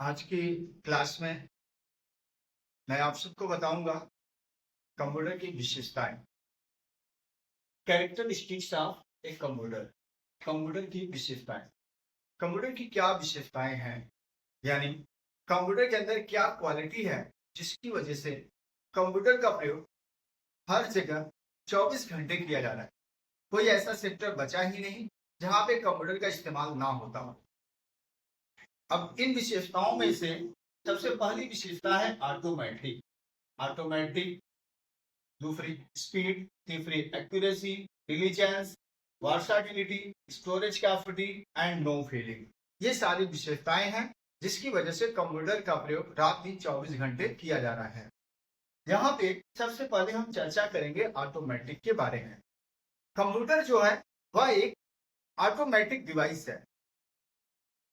आज की क्लास में मैं आप सबको बताऊंगा कंप्यूटर की विशेषताएं। Characteristics of a computer. Computer की विशेषताएं। कंप्यूटर की क्या विशेषताएं हैं, यानी कंप्यूटर के अंदर क्या क्वालिटी है जिसकी वजह से कंप्यूटर का प्रयोग हर जगह 24 घंटे किया जा रहा है। कोई ऐसा सेक्टर बचा ही नहीं जहां पे कंप्यूटर का इस्तेमाल ना होता हो। अब इन विशेषताओं में से सबसे पहली विशेषता है ऑटोमेटिक। ऑटोमेटिक, दूसरी स्पीड, तीसरी accuracy, diligence, versatility, storage capacity and no feeling. ये सारी विशेषताएं हैं जिसकी वजह से कंप्यूटर का प्रयोग रात दिन 24 घंटे किया जा रहा है। यहाँ पे सबसे पहले हम चर्चा करेंगे ऑटोमेटिक के बारे में। कंप्यूटर जो है वह एक ऑटोमेटिक डिवाइस है।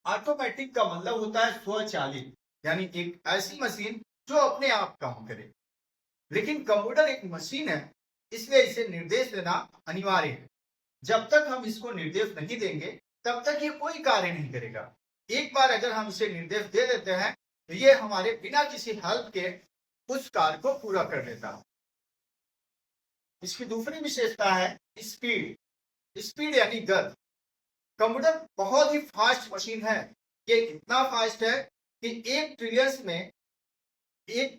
ऑटोमेटिक का मतलब होता है स्वचालित, यानी एक ऐसी मशीन जो अपने आप काम करे। लेकिन कंप्यूटर एक मशीन है, इसलिए इसे निर्देश देना अनिवार्य है। जब तक हम इसको निर्देश नहीं देंगे तब तक ये कोई कार्य नहीं करेगा। एक बार अगर हम इसे निर्देश दे देते हैं तो ये हमारे बिना किसी हेल्प के उस कार्य को पूरा कर देता है। इसकी दूसरी विशेषता है स्पीड। स्पीड यानी गति। कंप्यूटर बहुत ही फास्ट मशीन है। ये इतना फास्ट है कि एक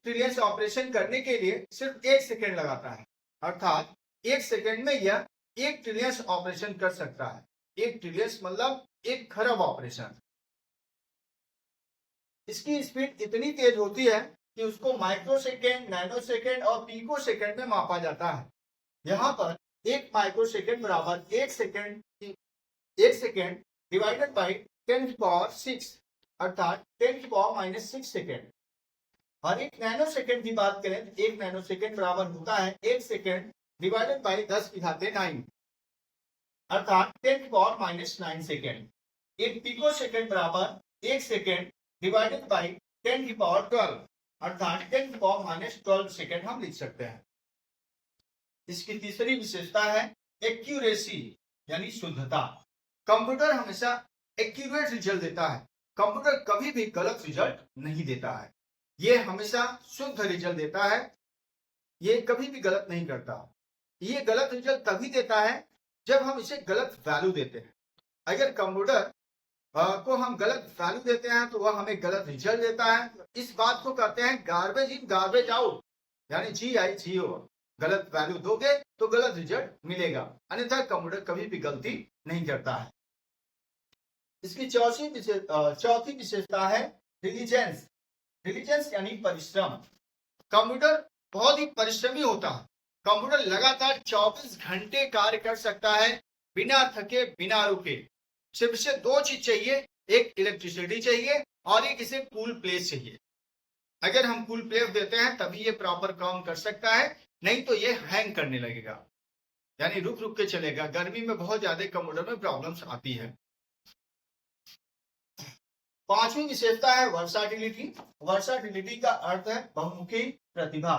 ट्रिलियन ऑपरेशन करने के लिए सिर्फ 1 सेकेंड लगाता है। अर्थात 1 सेकेंड में यह 1 ट्रिलियन ऑपरेशन कर सकता है। 1 ट्रिलियन मतलब 1 खरब ऑपरेशन। इसकी स्पीड इतनी तेज होती है कि उसको माइक्रो सेकेंड, नैनो सेकेंड और पीको सेकेंड में मापा जाता है। यहाँ पर 1 माइक्रो सेकेंड बराबर 1 सेकेंड डिवाइडेड बाई 10⁻⁶, अर्थात 10⁻⁻⁶ सेकेंड। और 1 नैनो सेकेंड की बात करें तो 1 नैनो सेकेंड बराबर होता है 1 सेकेंड डिवाइडेड बाई 10⁻⁹, अर्थात 10⁻⁹ सेकेंड। 1 पिको सेकेंड बराबर 1 सेकेंड डिवाइडेड बाई 10⁻12, अर्थात 10⁻⁻12 सेकेंड हम लिख सकते हैं। इसकी तीसरी विशेषता है एक्यूरेसी, यानी शुद्धता। कंप्यूटर हमेशा एक्यूरेट रिजल्ट देता है। कंप्यूटर कभी भी गलत रिजल्ट नहीं देता है। ये हमेशा शुद्ध रिजल्ट देता है। ये कभी भी गलत नहीं करता। ये गलत रिजल्ट तभी देता है जब हम इसे गलत वैल्यू देते हैं। अगर कंप्यूटर को हम गलत वैल्यू देते हैं तो वह हमें गलत रिजल्ट देता है। इस बात को कहते हैं गार्बेज इन गार्बेज आउट, यानी GI GO। गलत वैल्यू दोगे तो गलत रिजल्ट मिलेगा, अन्यथा कंप्यूटर कभी भी गलती नहीं करता है। इसकी चौथी विशेषता है डिलीजेंस। डिलीजेंस यानी परिश्रम। कंप्यूटर बहुत ही परिश्रमी होता है। कंप्यूटर लगातार 24 घंटे कार्य कर सकता है, बिना थके, बिना रुके। सिर्फ इसे 2 चीज चाहिए, एक इलेक्ट्रिसिटी चाहिए और एक इसे कूल प्लेस चाहिए। अगर हम कूल प्लेस देते हैं तभी ये प्रॉपर काम कर सकता है, नहीं तो ये हैंग करने लगेगा, यानी रुक रुक के चलेगा। गर्मी में बहुत ज्यादा कंप्यूटर में प्रॉब्लम्स आती है। पांचवी विशेषता है वर्साटिलिटी। वर्साटिलिटी का अर्थ है बहुमुखी प्रतिभा।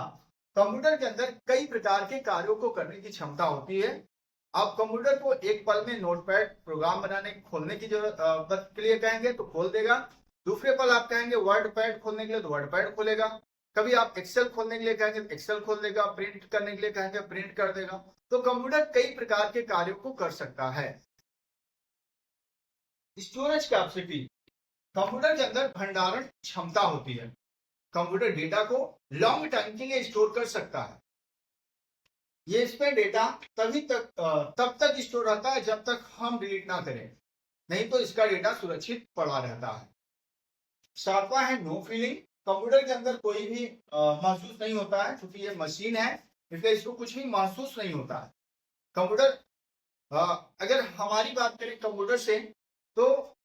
कंप्यूटर के अंदर कई प्रकार के कार्यों को करने की क्षमता होती है। आप कंप्यूटर को एक पल में नोटपैड प्रोग्राम बनाने खोलने की जरूरत के लिए कहेंगे तो खोल देगा। दूसरे पल आप कहेंगे वर्ड पैड खोलने के लिए तो वर्ड पैड खोलेगा। कभी आप एक्सेल खोलने के लिए कहेंगे तो एक्सेल खोल देगा। प्रिंट करने के लिए कहेंगे प्रिंट कर देगा। तो कंप्यूटर कई प्रकार के कार्यों को कर सकता है। Storage capacity. कंप्यूटर के अंदर भंडारण क्षमता होती है। कंप्यूटर डेटा को लॉन्ग टाइम के लिए स्टोर कर सकता है। ये इसमें डेटा तब तक स्टोर रहता है जब तक हम डिलीट ना करें, नहीं तो इसका डेटा सुरक्षित पड़ा रहता है। सातवां है नो फीलिंग। कंप्यूटर के अंदर कोई भी महसूस नहीं होता है, क्योंकि ये मशीन है इसलिए इसको कुछ भी महसूस नहीं होता है। कंप्यूटर अगर हमारी बात करें कंप्यूटर से, तो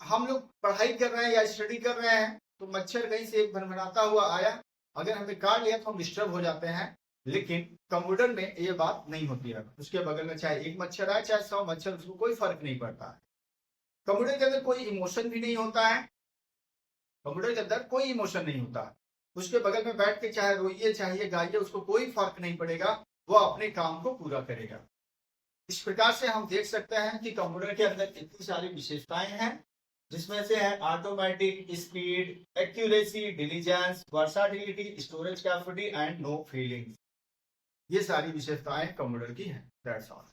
हम लोग पढ़ाई कर रहे हैं या स्टडी कर रहे हैं तो मच्छर कहीं से एक भनभनाता हुआ आया, अगर हमें काट लिया तो हम डिस्टर्ब हो जाते हैं। लेकिन कंप्यूटर में ये बात नहीं होती है। उसके बगल में चाहे एक मच्छर आए चाहे 100 मच्छर, उसको कोई फर्क नहीं पड़ता है। कंप्यूटर के अंदर कोई इमोशन भी नहीं होता है। कंप्यूटर के अंदर कोई इमोशन नहीं होता। उसके बगल में बैठ के चाहे रोइए चाहे गाइए, उसको कोई फर्क नहीं पड़ेगा, वो अपने काम को पूरा करेगा। इस प्रकार से हम देख सकते हैं कि कंप्यूटर के अंदर इतनी सारी विशेषताएं हैं जिसमें से है automatic, speed, accuracy, diligence, versatility, storage capacity and no feelings. ये सारी विशेषताएं कंप्यूटर की हैं। That's all.